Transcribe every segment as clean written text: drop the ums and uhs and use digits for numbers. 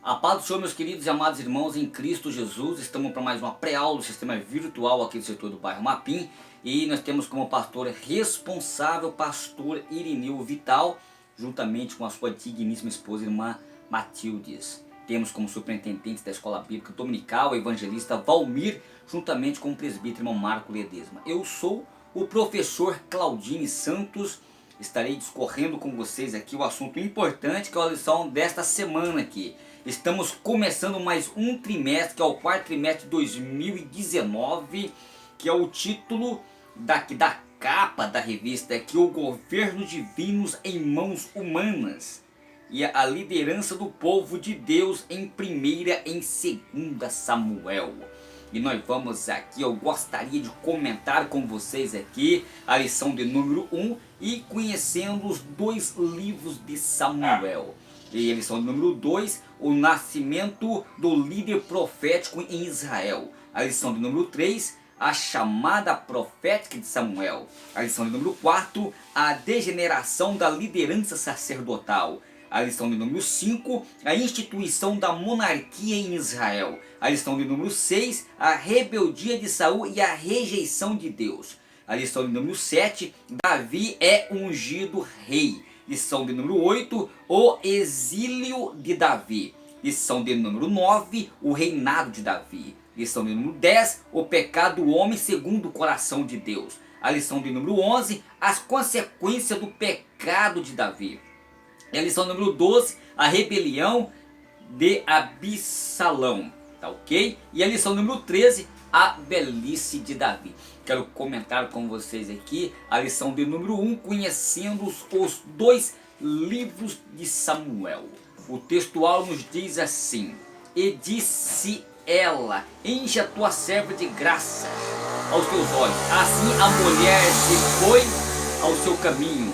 A paz do Senhor, meus queridos e amados irmãos em Cristo Jesus. Estamos para mais uma pré-aula do sistema virtual aqui do setor do bairro Mapim. E nós temos como pastor responsável, pastor Irineu Vital, juntamente com a sua digníssima esposa, irmã Matildes. Temos como superintendente da Escola Bíblica Dominical, o evangelista Valmir, juntamente com o presbítero irmão Marco Ledesma. Eu sou o professor Claudine Santos. Estarei discorrendo com vocês aqui o assunto importante, que é a lição desta semana aqui. Estamos começando mais um trimestre, que é o quarto trimestre de 2019, que é o título da capa da revista aqui, o governo divinos em mãos humanas e a liderança do povo de Deus em 1ª e em 2ª Samuel. E nós vamos aqui, eu gostaria de comentar com vocês aqui a lição de número 1 e conhecendo os 2 livros de Samuel. E a lição de número 2, o nascimento do líder profético em Israel. A lição de número 3, a chamada profética de Samuel. A lição de número 4, a degeneração da liderança sacerdotal. A lição de número 5, a instituição da monarquia em Israel. A lição de número 6, a rebeldia de Saul e a rejeição de Deus. A lição de número 7, Davi é ungido rei. Lição de número 8, o exílio de Davi. Lição de número 9, o reinado de Davi. Lição de número 10, o pecado do homem segundo o coração de Deus. A lição de número 11, as consequências do pecado de Davi. E a lição número 12, a rebelião de Absalão, tá ok? E a lição número 13, a velhice de Davi. Quero comentar com vocês aqui a lição de número 1, conhecendo os 2 livros de Samuel. O textual nos diz assim: e disse ela, enche a tua serva de graça aos teus olhos. Assim a mulher se foi ao seu caminho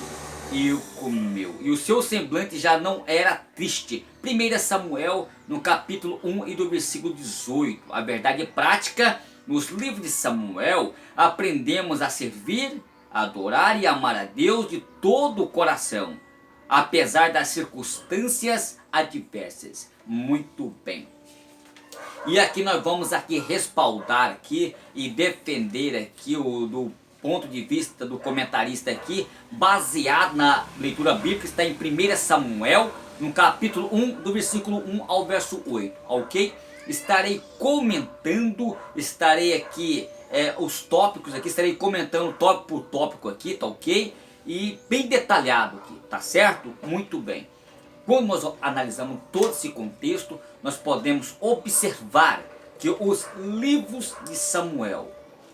e o comeu, e o seu semblante já não era triste. 1 Samuel, no capítulo 1 e do versículo 18. A verdade prática, nos livros de Samuel, aprendemos a servir, a adorar e amar a Deus de todo o coração, apesar das circunstâncias adversas. Muito bem. E aqui nós vamos aqui respaldar aqui e defender aqui do ponto de vista do comentarista aqui, baseado na leitura bíblica, está em 1 Samuel, no capítulo 1, do versículo 1 ao verso 8, ok? Estarei comentando, estarei aqui, os tópicos aqui, estarei comentando tópico por tópico aqui, tá ok? E bem detalhado aqui, tá certo? Muito bem. Quando nós analisamos todo esse contexto, nós podemos observar que os livros de Samuel,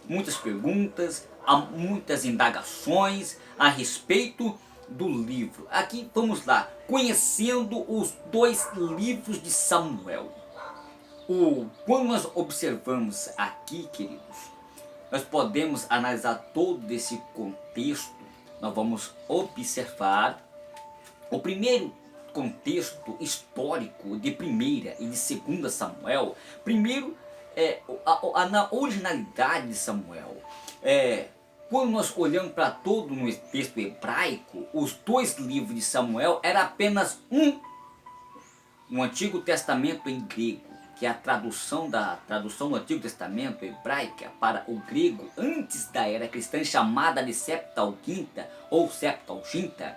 muitas perguntas, há muitas indagações a respeito do livro. Aqui vamos lá, conhecendo os 2 livros de Samuel. Quando nós observamos aqui, queridos, nós podemos analisar todo esse contexto. Nós vamos observar o primeiro contexto histórico de 1ª e de 2ª Samuel. Primeiro, na originalidade de Samuel. Quando nós olhamos para todo no texto hebraico, os 2 livros de Samuel era apenas no Antigo Testamento em grego, que é a tradução do Antigo Testamento hebraica para o grego antes da era cristã, chamada de Septuaginta ou Septuaginta,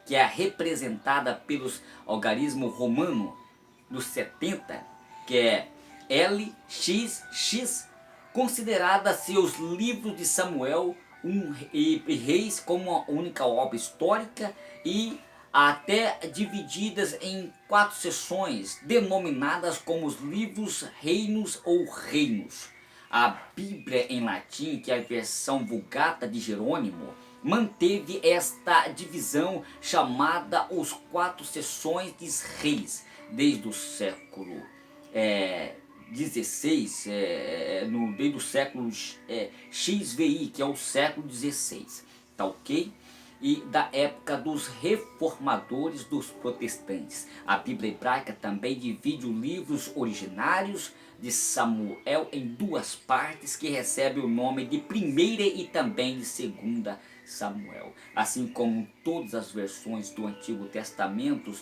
que é representada pelos algarismo romano dos 70, que é LXX, considerada seus livros de Samuel e Reis como uma única obra histórica e até divididas em 4 seções, denominadas como os livros reinos ou reinos. A Bíblia em latim, que é a versão Vulgata de Jerônimo, manteve esta divisão chamada os 4 seções de reis, desde o século 16, desde o século XVI, que é o século XVI, tá ok? E da época dos reformadores dos protestantes. A Bíblia hebraica também divide os livros originários de Samuel em 2 partes, que recebem o nome de 1ª e também de 2ª Samuel. Assim como todas as versões do Antigo Testamento,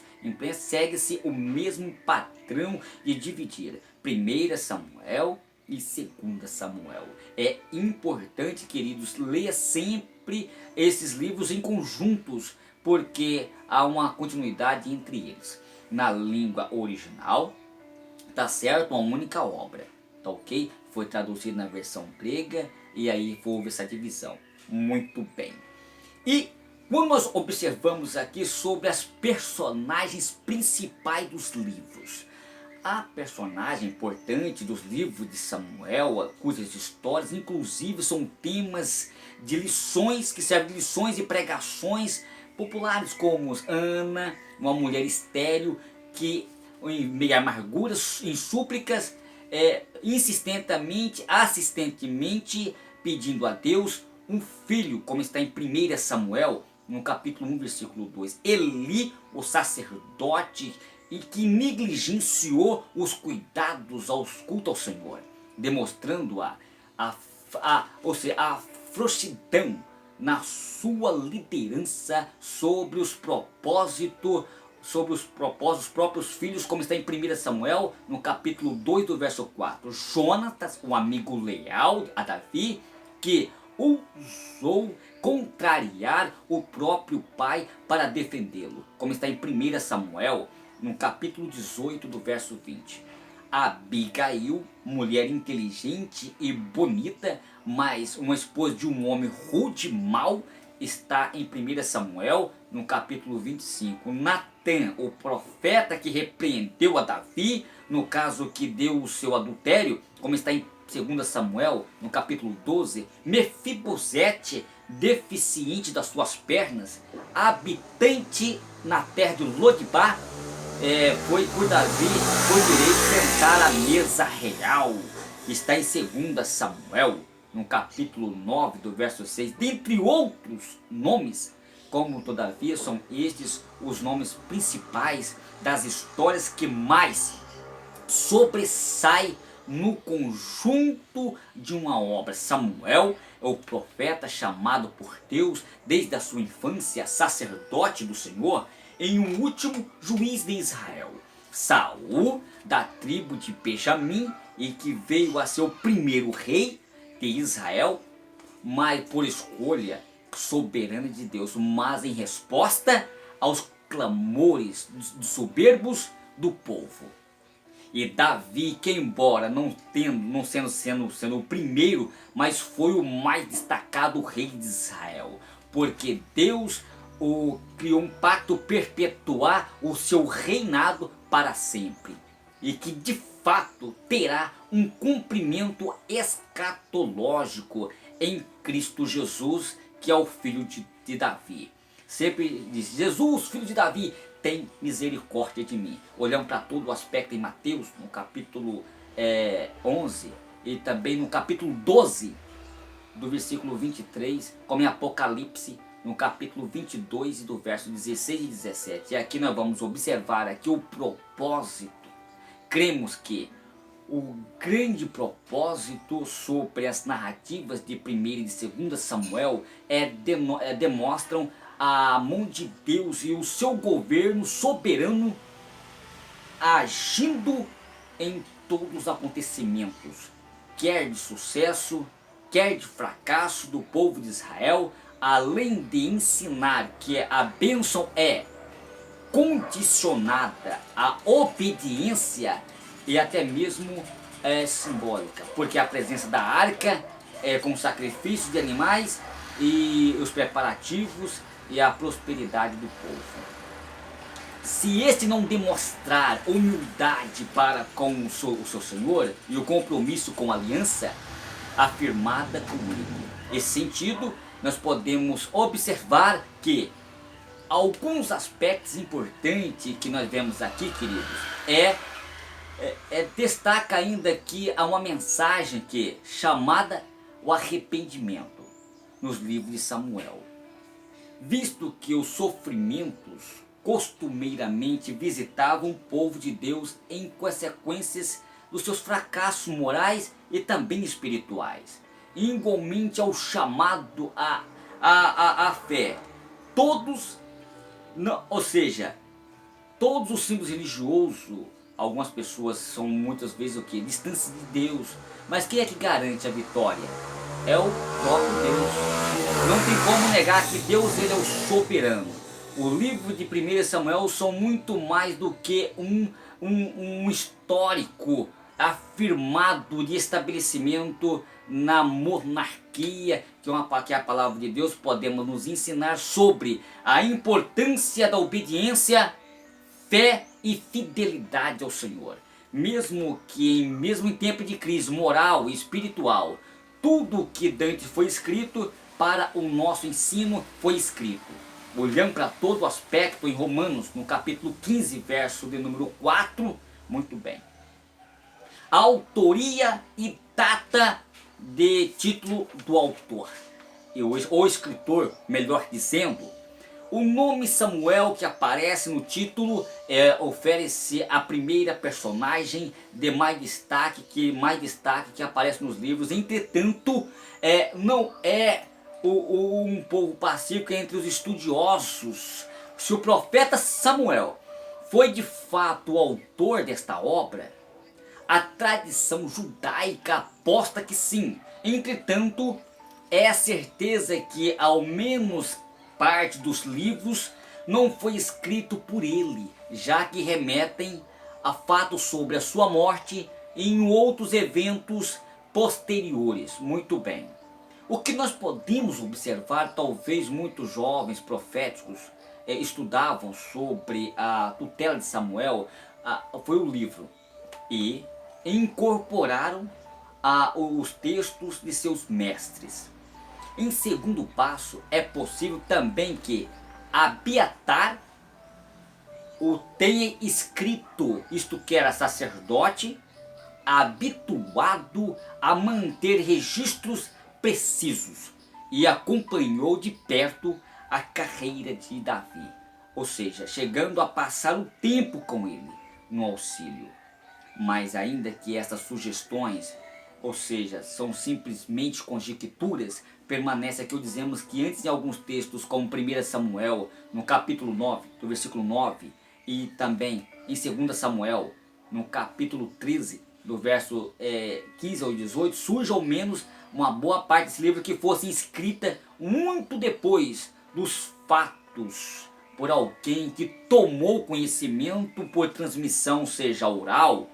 segue-se o mesmo padrão de dividir 1 Samuel e 2 Samuel. É importante, queridos, ler sempre esses livros em conjuntos, porque há uma continuidade entre eles. Na língua original, tá certo? Uma única obra, tá ok? Foi traduzido na versão grega e aí houve essa divisão. Muito bem. E quando nós observamos aqui sobre as personagens principais dos livros, a personagem importante dos livros de Samuel, cujas histórias inclusive são temas de lições, que servem de lições e pregações populares, como Ana, uma mulher estéril que em meio a amarguras, em súplicas, assistentemente pedindo a Deus um filho, como está em 1 Samuel, no capítulo 1, versículo 2. Eli, o sacerdote, e que negligenciou os cuidados aos cultos ao Senhor, demonstrando ou seja, a frouxidão na sua liderança sobre os propósitos próprios filhos, como está em 1 Samuel, no capítulo 2, do verso 4. Jonatas, um amigo leal a Davi, que ousou contrariar o próprio pai para defendê-lo, como está em 1 Samuel, no capítulo 18, do verso 20. Abigail, mulher inteligente e bonita, mas uma esposa de um homem rude e mau, está em 1 Samuel, no capítulo 25. Natã, o profeta que repreendeu a Davi, no caso que deu o seu adultério, como está em 2 Samuel, no capítulo 12. Mefibosete, deficiente das suas pernas, habitante na terra de Lodibar, foi por Davi por direito sentar à mesa real. Está em 2 Samuel, no capítulo 9, do verso 6, dentre outros nomes, como todavia são estes os nomes principais das histórias que mais sobressaem no conjunto de uma obra. Samuel é o profeta chamado por Deus desde a sua infância, sacerdote do Senhor, em um último juiz de Israel. Saul, da tribo de Benjamim, e que veio a ser o primeiro rei de Israel, mas por escolha soberana de Deus, mas em resposta aos clamores dos soberbos do povo. E Davi, que embora não sendo o primeiro, mas foi o mais destacado rei de Israel, porque Deus criou um pacto perpetuar o seu reinado para sempre, e que de fato terá um cumprimento escatológico em Cristo Jesus, que é o filho de Davi. Sempre diz: Jesus, filho de Davi, tem misericórdia de mim. Olhando para todo o aspecto em Mateus, no capítulo 11, e também no capítulo 12, do versículo 23, como em Apocalipse, no capítulo 22, do verso 16 e 17. E aqui nós vamos observar aqui o propósito. Cremos que o grande propósito sobre as narrativas de 1 e de 2 Samuel demonstram a mão de Deus e o seu governo soberano agindo em todos os acontecimentos, quer de sucesso, quer de fracasso do povo de Israel, além de ensinar que a bênção é condicionada à obediência e até mesmo simbólica, porque a presença da arca com sacrifício de animais e os preparativos e a prosperidade do povo. Se este não demonstrar humildade para com o seu Senhor e o compromisso com a aliança afirmada com ele, nesse sentido nós podemos observar que alguns aspectos importantes que nós vemos aqui, queridos, destaca ainda que há uma mensagem que chamada o arrependimento nos livros de Samuel, visto que os sofrimentos costumeiramente visitavam o povo de Deus em consequências dos seus fracassos morais e também espirituais, igualmente ao chamado a fé. Todos, não, ou seja, todos os símbolos religiosos, algumas pessoas são muitas vezes o que? Distância de Deus. Mas quem é que garante a vitória? É o próprio Deus. Não tem como negar que Deus, ele é o soberano. O livro de 1 Samuel são muito mais do que um histórico afirmado de estabelecimento na monarquia, que é a palavra de Deus. Podemos nos ensinar sobre a importância da obediência, fé e fidelidade ao Senhor. Mesmo em tempo de crise moral e espiritual, tudo que dantes foi escrito para o nosso ensino foi escrito. Olhando para todo o aspecto em Romanos, no capítulo 15, verso de número 4, muito bem. A autoria e data de título do autor, ou escritor, melhor dizendo. O nome Samuel que aparece no título oferece a primeira personagem de mais destaque que aparece nos livros. Entretanto, não é um povo pacífico entre os estudiosos. Se o profeta Samuel foi de fato o autor desta obra, a tradição judaica aposta que sim. Entretanto, é a certeza que ao menos parte dos livros não foi escrito por ele, já que remetem a fatos sobre a sua morte e em outros eventos posteriores. Muito bem. O que nós podemos observar, talvez muitos jovens proféticos estudavam sobre a tutela de Samuel, foi o livro, e incorporaram os textos de seus mestres. Em segundo passo, é possível também que Abiatar o tenha escrito, isto que era sacerdote, habituado a manter registros precisos, e acompanhou de perto a carreira de Davi, ou seja, chegando a passar o tempo com ele no auxílio. Mas ainda que essas sugestões, ou seja, são simplesmente conjecturas, permanece aqui, dizemos que antes em alguns textos, como 1 Samuel, no capítulo 9, do versículo 9, e também em 2 Samuel, no capítulo 13, do verso 15 ao 18, surge ao menos uma boa parte desse livro que fosse escrita muito depois dos fatos, por alguém que tomou conhecimento por transmissão, seja oral,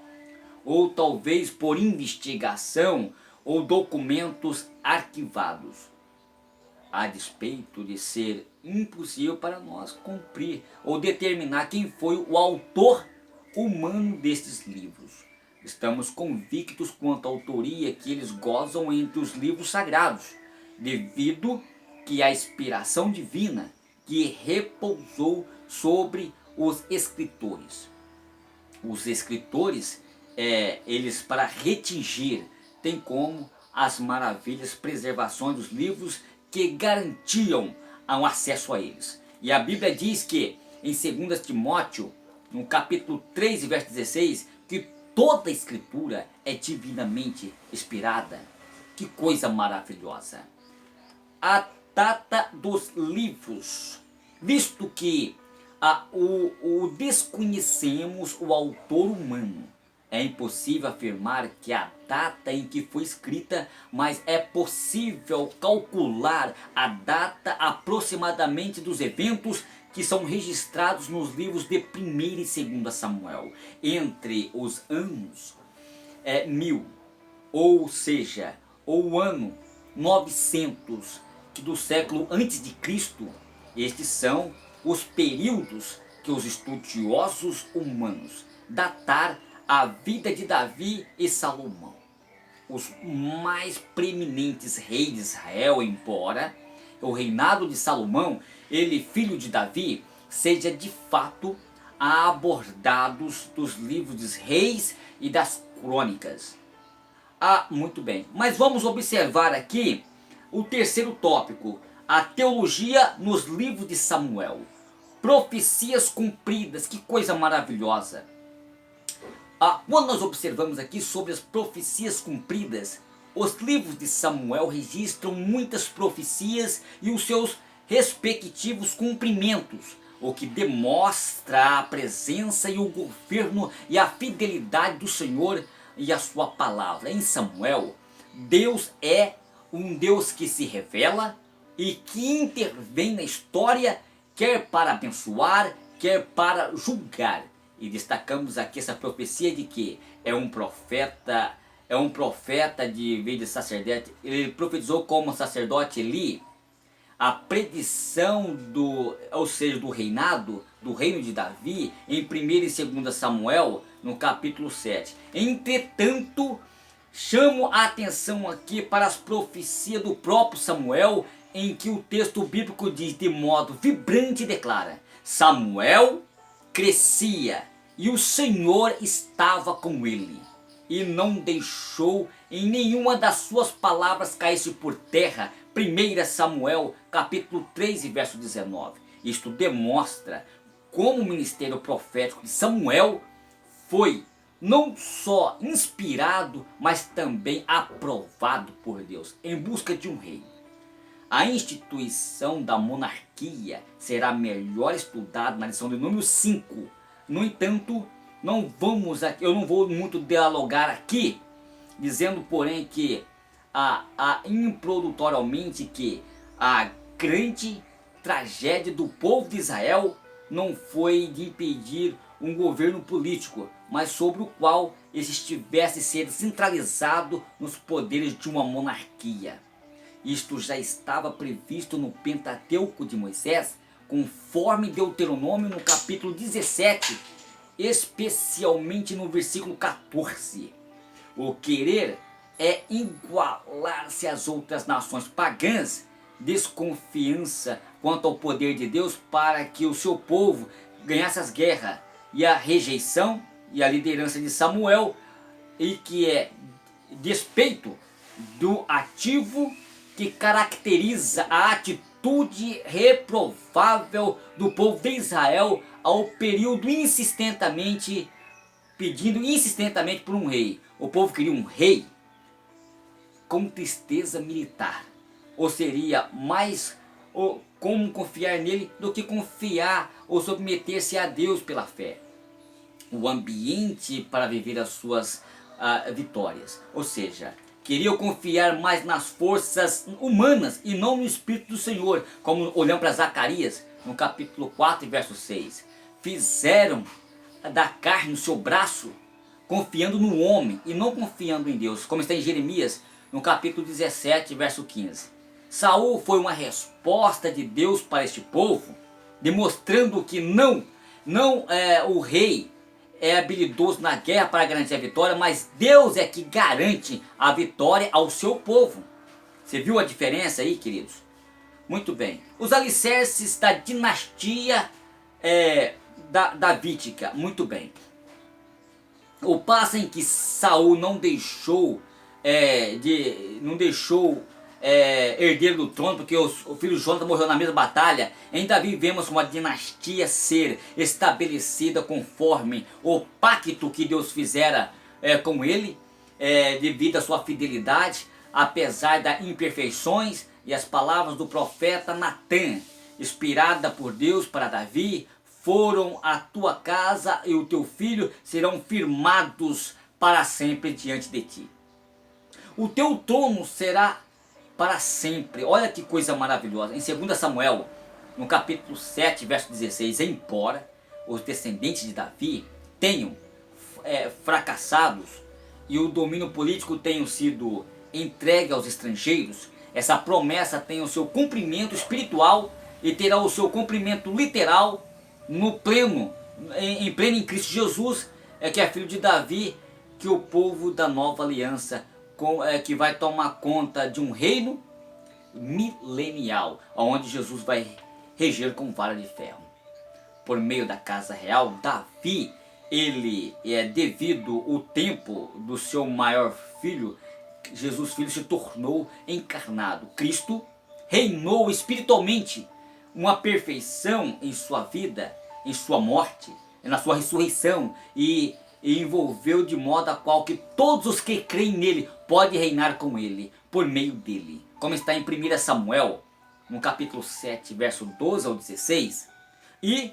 ou talvez por investigação ou documentos arquivados, a despeito de ser impossível para nós cumprir ou determinar quem foi o autor humano destes livros. Estamos convictos quanto à autoria que eles gozam entre os livros sagrados, devido que a inspiração divina que repousou sobre os escritores. Os escritores, eles para retingir, tem como as maravilhas preservações dos livros que garantiam o acesso a eles. E a Bíblia diz que em 2 Timóteo, no capítulo 3, verso 16, que toda a escritura é divinamente inspirada. Que coisa maravilhosa! A data dos livros, visto que desconhecemos o autor humano, é impossível afirmar que a data em que foi escrita, mas é possível calcular a data aproximadamente dos eventos que são registrados nos livros de 1 e 2 Samuel, entre os anos 1000, ou seja, o ano 900 do século antes de Cristo. Estes são os períodos que os estudiosos humanos datar a vida de Davi e Salomão, os mais preeminentes reis de Israel, embora o reinado de Salomão, ele filho de Davi, seja de fato abordados dos livros dos reis e das crônicas. Muito bem, mas vamos observar aqui o terceiro tópico, a teologia nos livros de Samuel. Profecias cumpridas, que coisa maravilhosa. Quando nós observamos aqui sobre as profecias cumpridas, Os livros de Samuel registram muitas profecias e os seus respectivos cumprimentos, o que demonstra a presença e o governo e a fidelidade do Senhor e a sua palavra. Em Samuel, Deus é um Deus que se revela e que intervém na história, quer para abençoar, quer para julgar. E destacamos aqui essa profecia de que é um profeta de vez de sacerdote. Ele profetizou como sacerdote Eli a predição do reinado, do reino de Davi, em 1 e 2 Samuel, no capítulo 7. Entretanto, chamo a atenção aqui para as profecias do próprio Samuel, em que o texto bíblico diz de modo vibrante e declara: Samuel crescia e o Senhor estava com ele, e não deixou em nenhuma das suas palavras cair-se por terra. 1 Samuel capítulo 3 e verso 19. Isto demonstra como o ministério profético de Samuel foi não só inspirado, mas também aprovado por Deus em busca de um rei. A instituição da monarquia será melhor estudada na lição de número 5. No entanto, eu não vou muito dialogar aqui, dizendo porém que introdutoriamente que a grande tragédia do povo de Israel não foi de impedir um governo político, mas sobre o qual esse estivesse sendo centralizado nos poderes de uma monarquia. Isto já estava previsto no Pentateuco de Moisés, conforme Deuteronômio no capítulo 17, especialmente no versículo 14. O querer é igualar-se às outras nações pagãs, desconfiança quanto ao poder de Deus para que o seu povo ganhasse as guerras, e a rejeição e a liderança de Samuel, e que é despeito do ativo que caracteriza a atitude reprovável do povo de Israel ao período pedindo insistentemente por um rei. O povo queria um rei com tristeza militar, ou seria mais como confiar nele do que confiar ou submeter-se a Deus pela fé. O ambiente para viver as suas vitórias, ou seja, queriam confiar mais nas forças humanas e não no Espírito do Senhor, como olhamos para Zacarias no capítulo 4 verso 6. Fizeram da carne o seu braço, confiando no homem e não confiando em Deus, como está em Jeremias no capítulo 17 verso 15. Saul foi uma resposta de Deus para este povo, demonstrando que o rei é habilidoso na guerra para garantir a vitória, mas Deus é que garante a vitória ao seu povo. Você viu a diferença aí, queridos? Muito bem. Os alicerces da dinastia davídica. Muito bem. O passo em que Saul não deixou herdeiro do trono, porque o filho Jonathan morreu na mesma batalha. Em Davi vemos uma dinastia ser estabelecida conforme o pacto que Deus fizera com ele, devido à sua fidelidade, apesar das imperfeições. E as palavras do profeta Natã, inspirada por Deus para Davi, foram: a tua casa e o teu filho serão firmados para sempre diante de ti. O teu trono será para sempre. Olha que coisa maravilhosa. Em 2 Samuel, no capítulo 7, verso 16, embora os descendentes de Davi tenham fracassados e o domínio político tenha sido entregue aos estrangeiros, essa promessa tem o seu cumprimento espiritual e terá o seu cumprimento literal em pleno em Cristo Jesus, que é filho de Davi, que o povo da nova aliança que vai tomar conta de um reino milenial, onde Jesus vai reger com vara de ferro. Por meio da casa real, Davi, devido o tempo do seu maior filho, Jesus filho se tornou encarnado. Cristo reinou espiritualmente uma perfeição em sua vida, em sua morte, na sua ressurreição, e e envolveu de modo a qual que todos os que creem nele podem reinar com ele, por meio dele. Como está em 1 Samuel, no capítulo 7, verso 12 ao 16. E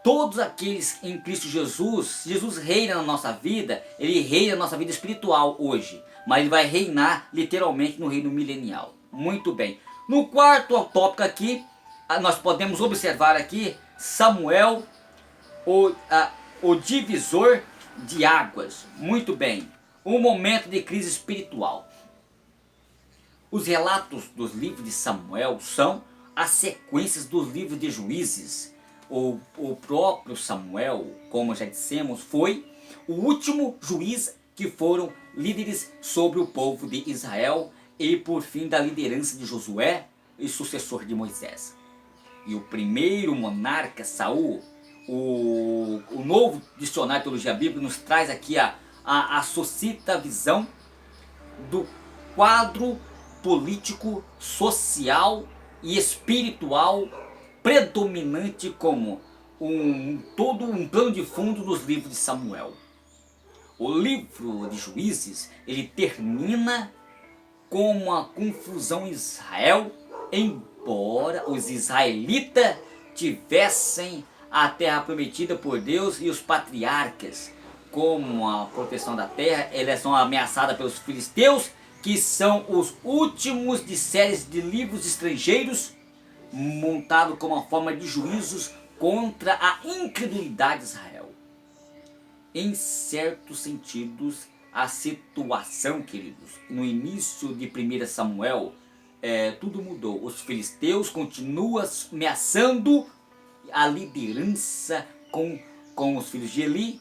todos aqueles em Cristo Jesus, Jesus reina na nossa vida, ele reina na nossa vida espiritual hoje, mas ele vai reinar literalmente no reino milenial. Muito bem. No quarto tópico aqui, nós podemos observar aqui Samuel, o divisor de águas. Muito bem. Um momento de crise espiritual. Os relatos dos livros de Samuel são as sequências dos livros de Juízes. O próprio Samuel, como já dissemos, foi o último juiz que foram líderes sobre o povo de Israel e por fim da liderança de Josué e sucessor de Moisés. E o primeiro monarca, Saul, o novo dicionário de teologia bíblica nos traz aqui a suscita visão do quadro político, social e espiritual predominante como todo um plano de fundo dos livros de Samuel. O livro de Juízes, ele termina com uma confusão em Israel, embora os israelitas tivessem a terra prometida por Deus e os patriarcas, como a proteção da terra, eles são ameaçadas pelos filisteus, que são os últimos de séries de livros estrangeiros montados como uma forma de juízos contra a incredulidade de Israel. Em certos sentidos, a situação, queridos, no início de 1 Samuel, tudo mudou. Os filisteus continuam ameaçando a liderança com os filhos de Eli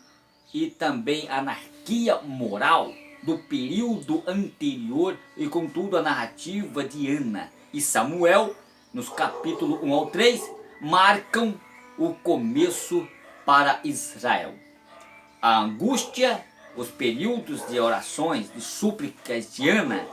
e também a anarquia moral do período anterior e contudo a narrativa de Ana e Samuel, nos capítulos 1 ao 3, marcam o começo para Israel. A angústia, os períodos de orações, de súplicas de Ana,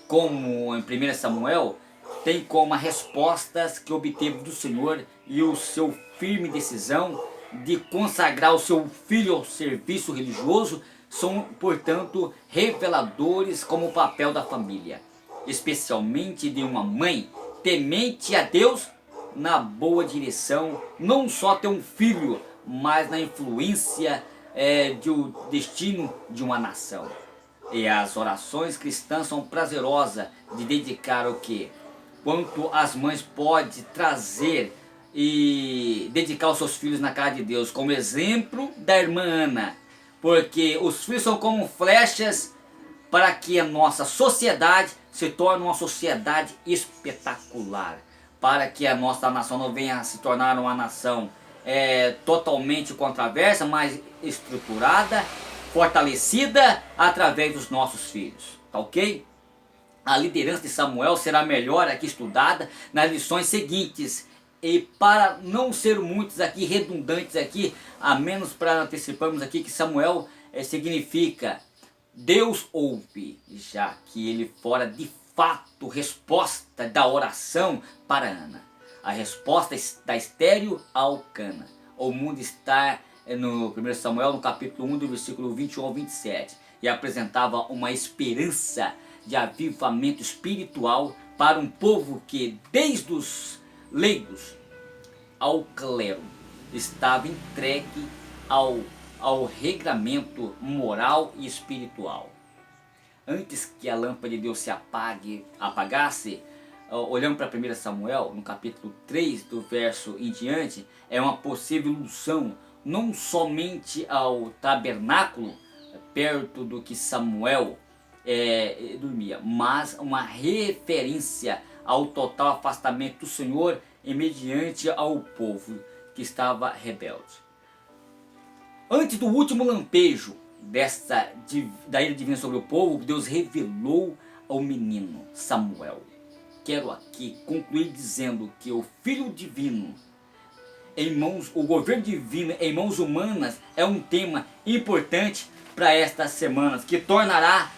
como em 1 Samuel, tem como respostas que obteve do Senhor e o seu firme decisão de consagrar o seu filho ao serviço religioso, são, portanto, reveladores como o papel da família, especialmente de uma mãe temente a Deus na boa direção, não só ter um filho, mas na influência do destino de uma nação. E as orações cristãs são prazerosas de dedicar o que? Quanto as mães podem trazer e dedicar os seus filhos na casa de Deus, como exemplo da irmã Ana, porque os filhos são como flechas para que a nossa sociedade se torne uma sociedade espetacular, para que a nossa nação não venha a se tornar uma nação totalmente controversa, mas estruturada, fortalecida através dos nossos filhos, tá ok? A liderança de Samuel será melhor aqui estudada nas lições seguintes. E para não ser muitos aqui redundantes aqui, a menos para anteciparmos aqui que Samuel significa Deus ouve, já que ele fora de fato resposta da oração para Ana. A resposta da estéril ao Cana. O mundo está no 1 Samuel, no capítulo 1, do versículo 21 ao 27, e apresentava uma esperança de avivamento espiritual para um povo que, desde os leigos ao clero, estava entregue ao regramento moral e espiritual. Antes que a lâmpada de Deus se apagasse, olhando para 1 Samuel, no capítulo 3, do verso em diante, é uma possível ilusão, não somente ao tabernáculo, perto do que Samuel dormia, mas uma referência ao total afastamento do Senhor e mediante ao povo que estava rebelde. Antes do último lampejo da ira divina sobre o povo, Deus revelou ao menino Samuel. Quero aqui concluir dizendo que o Filho Divino o governo divino em mãos humanas é um tema importante para estas semanas, que tornará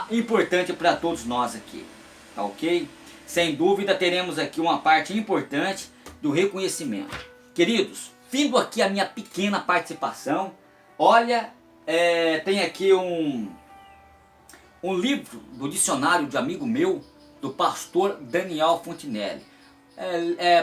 importante para todos nós aqui, tá ok? Sem dúvida teremos aqui uma parte importante do reconhecimento. Queridos, findo aqui a minha pequena participação, Olha, tem aqui um livro do dicionário de amigo meu, do pastor Daniel Fontinelli.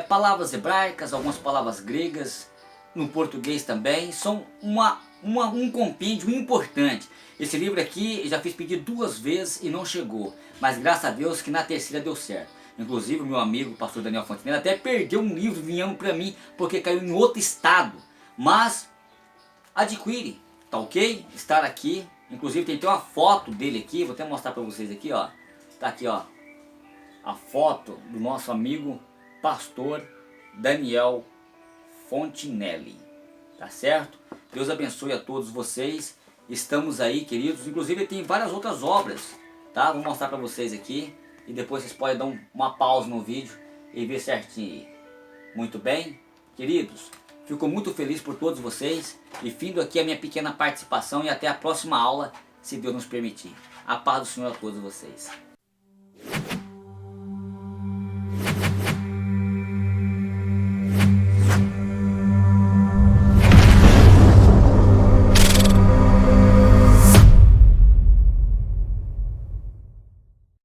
Palavras hebraicas, algumas palavras gregas, no português também, são um compêndio importante. Esse livro aqui, eu já fiz pedido 2 vezes e não chegou, mas graças a Deus que na terceira deu certo. Inclusive o meu amigo, o pastor Daniel Fontinelli, até perdeu um livro vindo para mim, porque caiu em outro estado, mas adquire, tá ok? Estar aqui, inclusive tem até uma foto dele aqui, vou até mostrar para vocês aqui, ó. Tá aqui, ó, a foto do nosso amigo pastor Daniel Fontinelli, tá certo? Deus abençoe a todos vocês. Estamos aí, queridos. Inclusive tem várias outras obras, tá? Vou mostrar para vocês aqui e depois vocês podem dar uma pausa no vídeo e ver certinho. Muito bem, queridos. Fico muito feliz por todos vocês e findo aqui a minha pequena participação e até a próxima aula, se Deus nos permitir. A paz do Senhor a todos vocês.